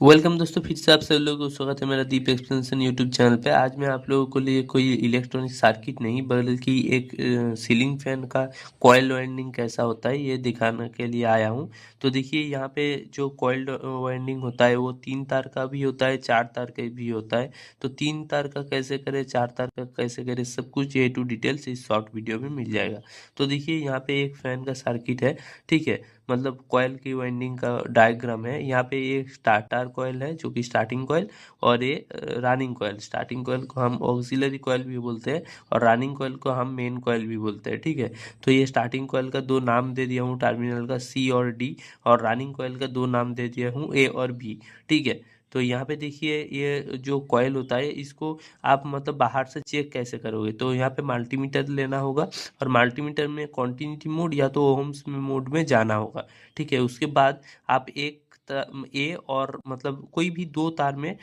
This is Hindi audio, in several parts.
वेलकम दोस्तों, फिर से आप सभी लोगों को स्वागत है मेरा दीप एक्सप्लेनेशन यूट्यूब चैनल पे। आज मैं आप लोगों को लिए कोई इलेक्ट्रॉनिक सर्किट नहीं बल्कि एक सीलिंग फैन का कॉइल वाइंडिंग कैसा होता है ये दिखाने के लिए आया हूँ। तो देखिए यहाँ पे जो कॉइल वाइंडिंग होता है वो 3 तार का भी होता है, 4 तार का भी होता है। तो 3 तार का कैसे करें, 4 तार का कैसे करें, सब कुछ ए टू डिटेल्स इस शॉर्ट वीडियो में मिल जाएगा। तो देखिए यहाँ पे एक फैन का सर्किट है, ठीक है। मतलब कॉइल की वाइंडिंग का डायग्राम है। यहाँ पे ये स्टार्टर कॉइल है जो कि स्टार्टिंग कॉइल, और ये रनिंग कॉइल। स्टार्टिंग कॉइल को हम ऑक्सिलरी कॉइल भी बोलते हैं और रनिंग कॉइल को हम मेन कॉइल भी बोलते हैं, ठीक है। तो ये स्टार्टिंग कॉइल का 2 नाम दे दिया हूँ, टर्मिनल का सी और डी, और रनिंग कॉइल का 2 नाम दे दिया हूँ, ए और बी, ठीक है। तो यहाँ पे देखिए ये जो कॉइल होता है इसको आप मतलब बाहर से चेक कैसे करोगे, तो यहाँ पे मल्टीमीटर लेना होगा और मल्टीमीटर में कंटिन्यूटी मोड या तो ओम्स में मोड में जाना होगा, ठीक है। उसके बाद आप ए और मतलब कोई भी 2 तार में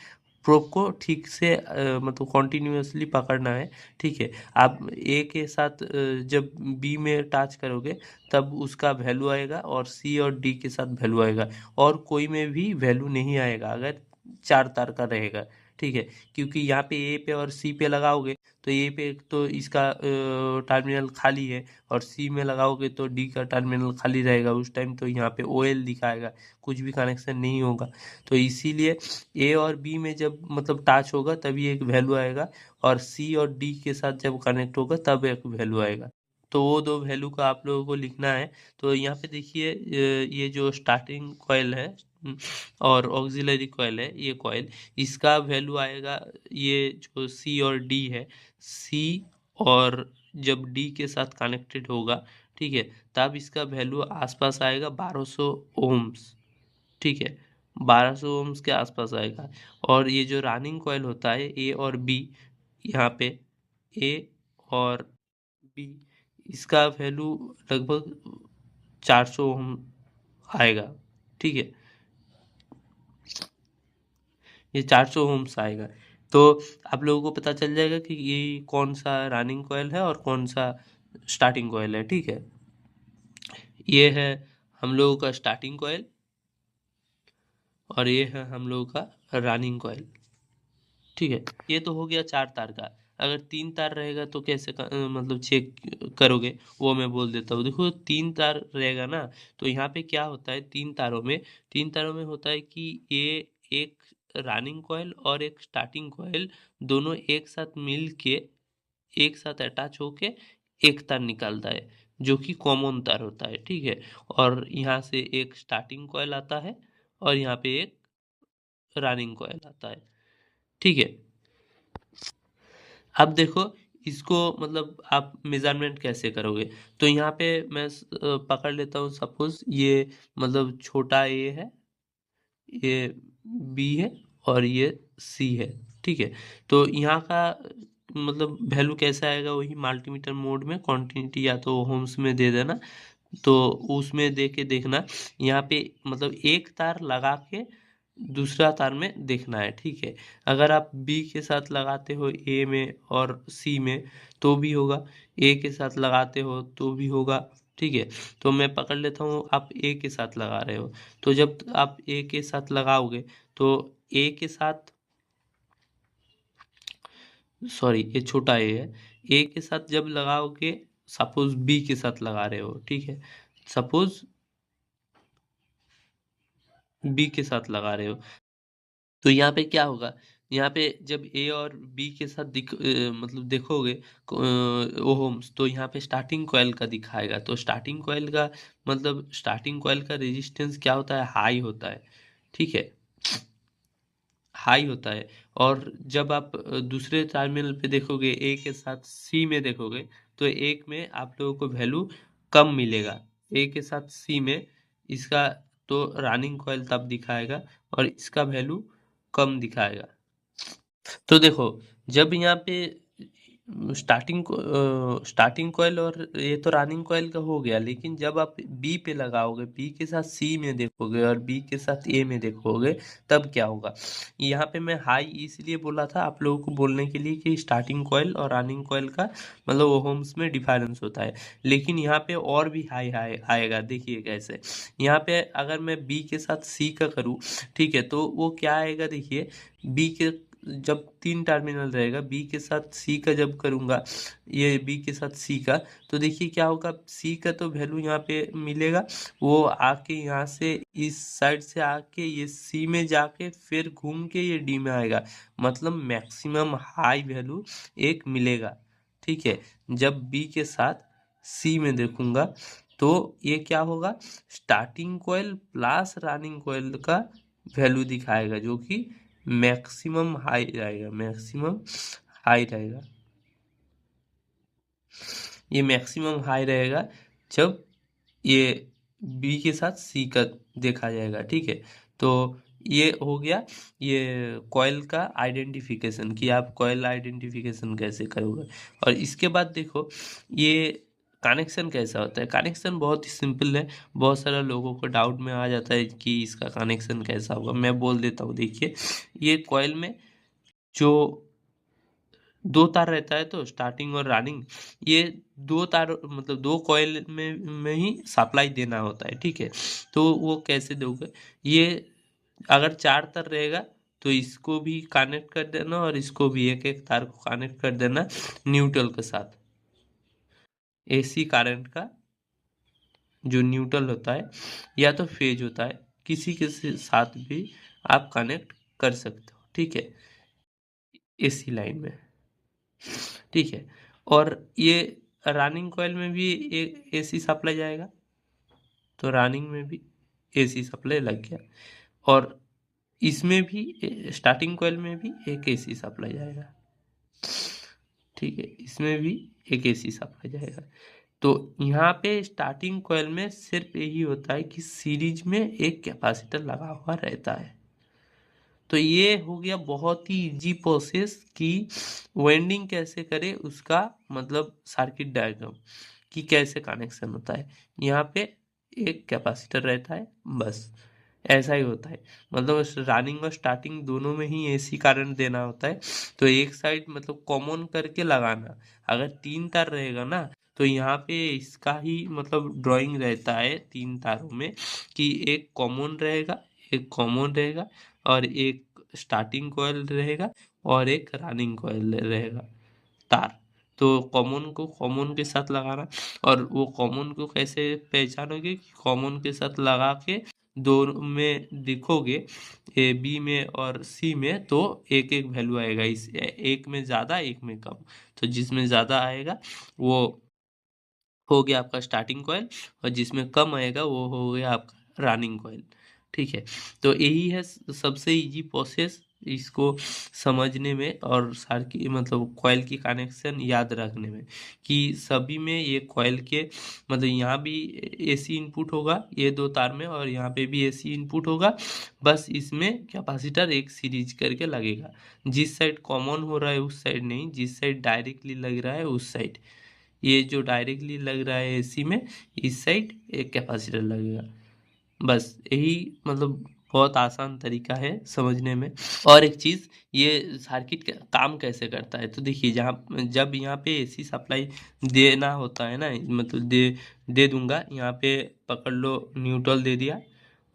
प्रोब को ठीक से मतलब कॉन्टिन्यूसली पकड़ना है, ठीक है। आप ए के साथ जब बी में टच करोगे तब उसका वैल्यू आएगा और सी और डी के साथ वैल्यू आएगा, और कोई में भी वैल्यू नहीं आएगा अगर 4 तार का रहेगा, ठीक है। क्योंकि यहाँ पे ए पे और सी पे लगाओगे तो ए पे तो इसका टर्मिनल खाली है, और सी में लगाओगे तो डी का टर्मिनल खाली रहेगा। उस टाइम तो यहाँ पे ओएल दिखाएगा, कुछ भी कनेक्शन नहीं होगा। तो इसीलिए ए और बी में जब मतलब टच होगा तभी एक वैल्यू आएगा, और सी और डी के साथ जब कनेक्ट होगा तब एक वैल्यू आएगा। तो वो 2 वैल्यू का आप लोगों को लिखना है। तो यहाँ पे देखिए ये जो स्टार्टिंग कॉइल है और ऑक्सिलरी कॉइल है, ये कॉइल इसका वैल्यू आएगा, ये जो सी और डी है, सी और जब डी के साथ कनेक्टेड होगा, ठीक है, तब इसका वैल्यू आसपास आएगा 1200 ओम्स, ठीक है। 1200 ओम्स के आसपास आएगा। और ये जो रनिंग कॉइल होता है ए और बी, यहाँ पे ए और बी, इसका वैल्यू लगभग 400 ओम आएगा, ठीक है। ये 400 ओम्स आएगा। तो आप लोगों को पता चल जाएगा कि ये कौन सा रनिंग कॉइल है और कौन सा स्टार्टिंग कॉइल है, ठीक है। ये है हम लोगों का स्टार्टिंग कॉइल और ये है हम लोगों का रनिंग कॉइल, ठीक है। ये तो हो गया 4 तार का। अगर 3 तार रहेगा तो कैसे मतलब चेक करोगे, वो मैं बोल देता हूँ। देखो 3 तार रहेगा ना, तो यहाँ पे क्या होता है, 3 तारों में होता है कि ये एक रनिंग कॉइल और एक स्टार्टिंग कॉइल दोनों एक साथ मिल के एक साथ अटैच होके एक तार निकालता है जो कि कॉमन तार होता है, ठीक है। और यहाँ से एक स्टार्टिंग कॉइल आता है और यहाँ पे एक रनिंग कॉइल आता है, ठीक है। अब देखो इसको मतलब आप मेजरमेंट कैसे करोगे, तो यहाँ पे मैं पकड़ लेता हूँ, सपोज ये मतलब छोटा ए है, ये बी है और ये सी है, ठीक है। तो यहाँ का मतलब वैल्यू कैसा आएगा, वही मल्टीमीटर मोड में क्वांटिटी या तो ओम्स में दे देना। तो उसमें दे के देखना, यहाँ पे मतलब एक तार लगा के दूसरा तार में देखना है, ठीक है। अगर आप बी के साथ लगाते हो ए में और सी में तो भी होगा, ए के साथ लगाते हो तो भी होगा, ठीक है। तो मैं पकड़ लेता हूँ आप ए के साथ लगा रहे हो, तो जब आप ए के साथ लगाओगे तो ए के साथ, सॉरी ये छोटा ए है, ए के साथ जब लगाओगे, सपोज बी के साथ लगा रहे हो, ठीक है, सपोज बी के साथ लगा रहे हो, तो यहाँ पे क्या होगा, यहाँ पे जब ए और बी के साथ मतलब देखोगे ओहम्स, तो यहाँ पे स्टार्टिंग कॉइल का दिखाएगा। तो स्टार्टिंग कॉइल का मतलब स्टार्टिंग कॉइल का रेजिस्टेंस क्या होता है, हाई होता है, ठीक है, हाई होता है। और जब आप दूसरे टर्मिनल पे देखोगे ए के साथ सी में देखोगे तो एक में आप लोगों को वैल्यू कम मिलेगा, ए के साथ सी में इसका तो रनिंग कॉइल तब दिखाएगा और इसका वैल्यू कम दिखाएगा। तो देखो जब यहाँ पे स्टार्टिंग कॉइल और ये तो रनिंग कॉइल का हो गया, लेकिन जब आप बी पे लगाओगे, बी के साथ सी में देखोगे और बी के साथ ए में देखोगे, तब क्या होगा। यहाँ पे मैं हाई इसलिए बोला था आप लोगों को बोलने के लिए कि स्टार्टिंग कॉइल और रनिंग कॉइल का मतलब ओहम्स में डिफरेंस होता है, लेकिन यहाँ पे और भी हाई हाई आएगा। देखिए कैसे, यहाँ पे अगर मैं बी के साथ सी का करूँ, ठीक है, तो वो क्या आएगा, देखिए बी के जब 3 टर्मिनल रहेगा, बी के साथ सी का जब करूँगा, ये बी के साथ सी का, तो देखिए क्या होगा, सी का तो वैल्यू यहाँ पे मिलेगा, वो आके यहाँ से इस साइड से आके ये सी में जाके फिर घूम के ये डी में आएगा, मतलब मैक्सिमम हाई वैल्यू एक मिलेगा। ठीक है, जब बी के साथ सी में देखूंगा तो ये क्या होगा, starting coil plus running coil का वैल्यू दिखाएगा, जो कि मैक्सिमम हाई रहेगा, मैक्सिमम हाई रहेगा। ये मैक्सिमम हाई रहेगा जब ये बी के साथ सी का देखा जाएगा। ठीक है, तो ये हो गया ये कॉइल का आइडेंटिफिकेशन, कि आप कॉइल आइडेंटिफिकेशन कैसे करोगे। और इसके बाद देखो ये कनेक्शन कैसा होता है। कनेक्शन बहुत ही सिंपल है, बहुत सारे लोगों को डाउट में आ जाता है कि इसका कनेक्शन कैसा होगा। मैं बोल देता हूँ, देखिए ये कॉइल में जो 2 तार रहता है, तो स्टार्टिंग और रनिंग, ये 2 तार मतलब 2 कॉइल में ही सप्लाई देना होता है। ठीक है, तो वो कैसे दोगे, ये अगर 4 तार रहेगा तो इसको भी कनेक्ट कर देना और इसको भी एक एक तार को कनेक्ट कर देना न्यूट्रल के साथ। एसी करंट का जो न्यूट्रल होता है या तो फेज होता है, किसी के साथ भी आप कनेक्ट कर सकते हो। ठीक है, एसी लाइन में। ठीक है, और ये रनिंग कॉइल में भी एक एसी सप्लाई जाएगा, तो रनिंग में भी एसी सप्लाई लग गया, और इसमें भी स्टार्टिंग कॉइल में भी एक एसी सप्लाई जाएगा। ठीक है, इसमें भी एक एसी सप्लाई जाएगा। तो यहाँ पे स्टार्टिंग कॉइल में सिर्फ यही होता है कि सीरीज में एक कैपेसिटर लगा हुआ रहता है। तो ये हो गया बहुत ही इजी प्रोसेस कि वेंडिंग कैसे करे, उसका मतलब सर्किट डायग्राम कि कैसे कनेक्शन होता है। यहाँ पे एक कैपेसिटर रहता है, बस ऐसा ही होता है। मतलब रनिंग और स्टार्टिंग दोनों में ही एसी करंट देना होता है, तो एक साइड मतलब कॉमन करके लगाना। अगर 3 तार रहेगा ना, तो यहाँ पे इसका ही मतलब ड्राइंग रहता है 3 तारों में, कि एक कॉमन रहेगा, एक कॉमन रहेगा, और एक स्टार्टिंग कॉइल रहेगा, और एक रनिंग कॉइल रहेगा तार। तो कॉमन को कॉमन के साथ लगाना, और वो कॉमन को कैसे पहचानोगे, कॉमन के साथ लगा के दोनों में दिखोगे, ए बी में और सी में, तो एक एक वैल्यू आएगा, इस एक में ज़्यादा एक में कम, तो जिसमें ज़्यादा आएगा वो हो गया आपका स्टार्टिंग कॉइल, और जिसमें कम आएगा वो हो गया आपका रनिंग कॉइल। ठीक है, तो यही है सबसे इजी प्रोसेस इसको समझने में, और सार की मतलब कॉइल की कनेक्शन याद रखने में, कि सभी में ये कॉइल के मतलब यहाँ भी एसी इनपुट होगा ये 2 तार में, और यहाँ पे भी एसी इनपुट होगा, बस इसमें कैपेसिटर एक सीरीज करके लगेगा। जिस साइड कॉमन हो रहा है उस साइड नहीं, जिस साइड डायरेक्टली लग रहा है उस साइड। ये जो डायरेक्टली लग रहा है एसी में, इस साइड एक कैपेसिटर लगेगा, बस यही मतलब बहुत आसान तरीका है समझने में। और एक चीज़, ये सर्किट काम कैसे करता है, तो देखिए जहाँ जब यहाँ पे एसी सप्लाई देना होता है ना, मतलब दे दूंगा, यहाँ पे पकड़ लो न्यूट्रल दे दिया,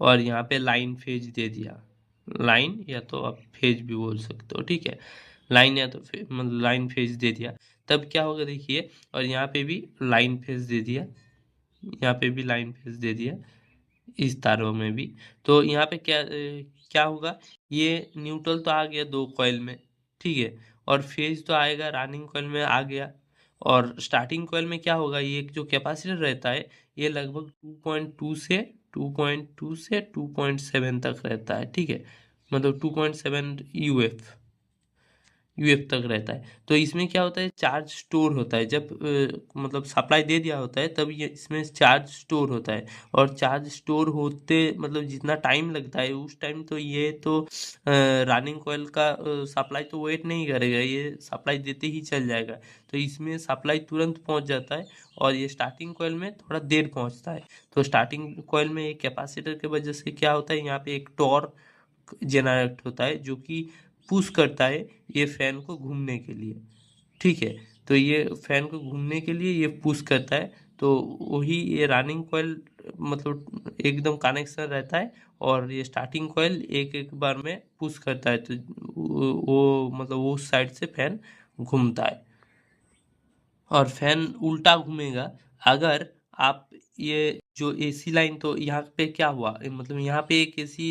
और यहाँ पे लाइन फेज दे दिया, लाइन या तो आप फेज भी बोल सकते हो। ठीक है, लाइन या तो मतलब लाइन फेज दे दिया, तब क्या होगा देखिए, और यहाँ पे भी लाइन फेज दे दिया, यहाँ पे भी लाइन फेज दे दिया, इस तारों में भी। तो यहाँ पे क्या होगा, ये न्यूट्रल तो आ गया 2 कॉइल में, ठीक है, और फेज तो आएगा रनिंग कॉइल में आ गया, और स्टार्टिंग कॉइल में क्या होगा, ये जो कैपेसिटर रहता है ये लगभग 2.2 से 2.7 तक रहता है। ठीक है, मतलब 2.7 यूएफ, यूएफ तक रहता है। तो इसमें क्या होता है, चार्ज स्टोर होता है। जब मतलब सप्लाई दे दिया होता है तब ये इसमें चार्ज स्टोर होता है। और चार्ज स्टोर होते मतलब जितना टाइम लगता है उस टाइम तो ये तो रनिंग कॉइल का सप्लाई तो वेट नहीं करेगा, ये सप्लाई देते ही चल जाएगा। तो इसमें सप्लाई तुरंत पहुंच जाता है और ये स्टार्टिंग कॉइल में थोड़ा देर पहुंचता है। तो स्टार्टिंग कॉइल में एक कैपेसिटर के वजह से क्या होता है, यहाँ पे एक टॉर्क जनरेट होता है जो कि पुश करता है ये फैन को घूमने के लिए। ठीक है, तो ये फैन को घूमने के लिए ये पुश करता है। तो वही ये रनिंग कॉइल मतलब एकदम कनेक्शन रहता है और ये स्टार्टिंग कॉइल एक एक बार में पुश करता है। तो वो मतलब वो उस साइड से फैन घूमता है और फैन उल्टा घूमेगा अगर आप ये जो एसी लाइन, तो यहाँ पे क्या हुआ मतलब यहाँ पे एक एसी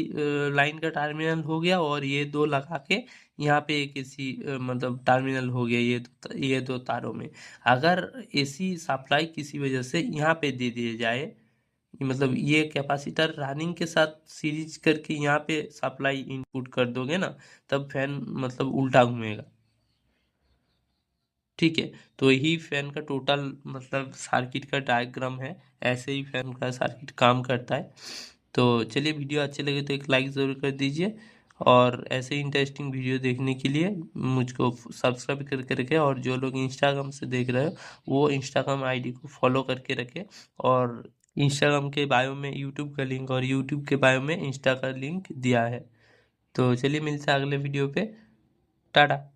लाइन का टर्मिनल हो गया और ये दो लगा के यहाँ पे एक एसी मतलब टर्मिनल हो गया ये दो तारों में। अगर एसी सप्लाई किसी वजह से यहाँ पे दे दिया जाए, मतलब ये कैपेसिटर रनिंग के साथ सीरीज करके यहाँ पे सप्लाई इनपुट कर दोगे ना, तब फैन मतलब उल्टा घूमेगा। ठीक है, तो यही फैन का टोटल मतलब सर्किट का डायग्राम है। ऐसे ही फैन का सर्किट काम करता है। तो चलिए, वीडियो अच्छे लगे तो एक लाइक ज़रूर कर दीजिए और ऐसे ही इंटरेस्टिंग वीडियो देखने के लिए मुझको सब्सक्राइब करके रखें। और जो लोग इंस्टाग्राम से देख रहे हो वो इंस्टाग्राम आईडी को फॉलो करके रखें। और इंस्टाग्राम के बायो में यूट्यूब का लिंक और यूट्यूब के बायो में इंस्टा का लिंक दिया है। तो चलिए, मिलते हैं अगले वीडियो पे। टाटा।